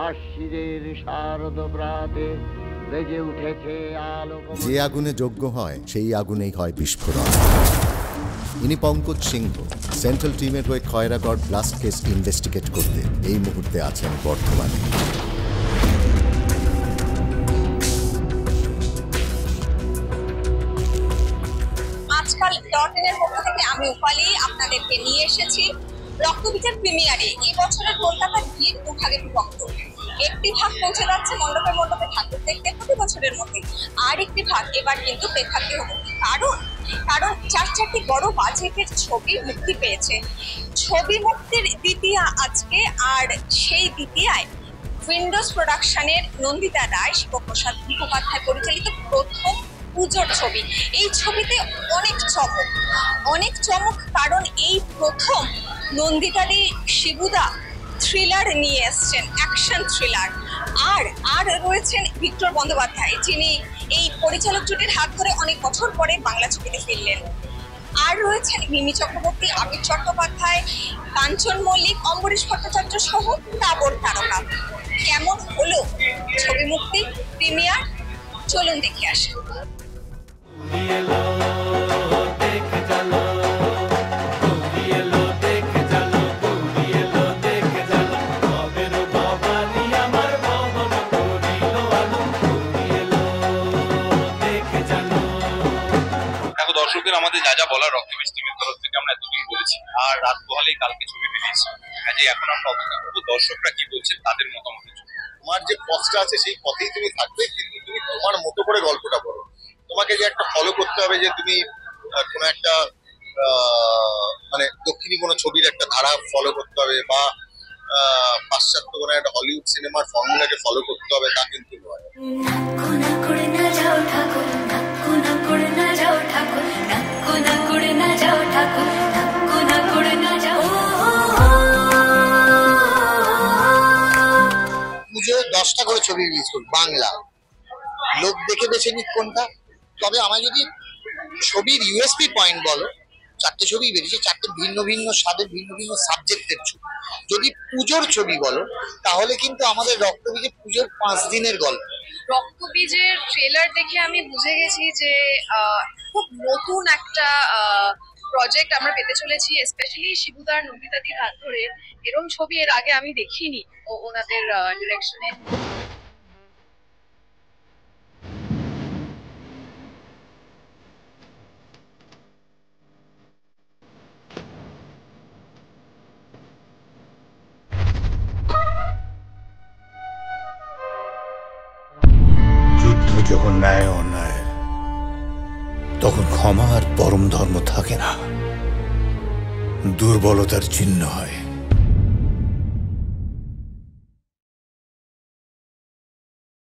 আশ্বিনের শারদ প্রাতে বেজে উঠেছে আলোক। যে আগুনে যজ্ঞ হয় সেই আগুনেই হয় বিস্ফোরণ। ইনি পঙ্কজ সিংহ, সেন্ট্রাল টিমের হয়ে খয়রাগড় ব্লাস্ট কেস ইনভেস্টিগেট করতে এই মুহূর্তে আছেন বর্ধমানে। আজকাল ডটেনের পক্ষ থেকে আমি উপালি আপনাদেরকে নিয়ে এসেছি রক্তবীজের প্রিমিয়ারে। এই বছরের কলকাতার ভিড় দুভাগে বিভক্ত। একটি ভাগ পৌঁছে যাচ্ছে মণ্ডপে মণ্ডপে ঠাকুর দেখতে প্রতি বছরের মধ্যে, আর একটি ভাগ এবার কিন্তু প্রেক্ষাগৃহ মুক্তি। কারণ চারটি বড় বাজেটের ছবি মুক্তি পেয়েছে। ছবি মুক্তির দ্বিতীয়া আজকে, আর সেই দ্বিতীয়ায় উইন্ডোজ প্রোডাকশনের নন্দিতা রায়, শিবপ্রসাদ মুখোপাধ্যায় পরিচালিত প্রথম পুজোর ছবি। এই ছবিতে অনেক চমক, কারণ এই প্রথম নন্দিতাদি শিবুদা থ্রিলার নিয়ে এসছেন, অ্যাকশন থ্রিলার। আর রয়েছেন ভিক্টর বন্দ্যোপাধ্যায়, যিনি এই পরিচালক জুটির হাত ধরে অনেক বছর পরে বাংলা ছবিতে ফিরলেন। আর রয়েছেন মিমি চক্রবর্তী, আবির চট্টোপাধ্যায়, কাঞ্চন মল্লিক, অম্বরীশ ভট্টাচার্য সহ তাবড় তারকা। কেমন হলো ছবি মুক্তি প্রিমিয়ার, চলুন দেখে আসি। দর্শকদের আমাদের যা যা বলার রক্তবীজ টিমের তরফ থেকে আমরা এতদিন বলেছি, আর রাত পোহালেই কালকে ছবি বেরিয়েছে। কাজে এখন আমরা অপেক্ষা করবো দর্শকরা কি বলছে, তাদের মতামত। তোমার যে পথটা আছে সেই পথেই তুমি থাকবে, কিন্তু তুমি তোমার মতো করে গল্পটা বলো। তোমাকে যে একটা ফলো করতে হবে যে তুমি কোনো একটা মানে দক্ষিণী কোনো ছবির একটা ধারা ফলো করতে হবে, বা পাশ্চাত্য কোনো একটা হলিউড সিনেমার ফর্মুলাকে ফলো করতে হবে, তা কিন্তু নয়। পুজো 10টা করে ছবি রিলিজ করব বাংলা, লোক দেখে বেছে নিক কোনটা। তবে আমার যদি ছবির ইউএসপি পয়েন্ট বলো, 4টে ছবি বেরিয়েছে, 4টে ভিন্ন ভিন্ন স্বাদের ভিন্ন ভিন্ন সাবজেক্টের ছবি। যদি পুজোর ছবি বলো তাহলে কিন্তু আমাদের রক্তবীজের পুজোর 5 দিনের গল্প। রক্তবীজের ট্রেলার দেখে আমি বুঝে গেছি যে খুব নতুন একটা প্রজেক্ট আমরা পেতে চলেছি, স্পেশালি শিবুদার নন্দিতাদির হাত ধরে। এরকম ছবি এর আগে আমি দেখিনি ওনাদের ডিরেকশনে। যুদ্ধ যখন ন্যায় অন্যায়, তখন ক্ষমা আর পরম ধর্ম থাকে না, দুর্বলতার চিহ্ন হয়।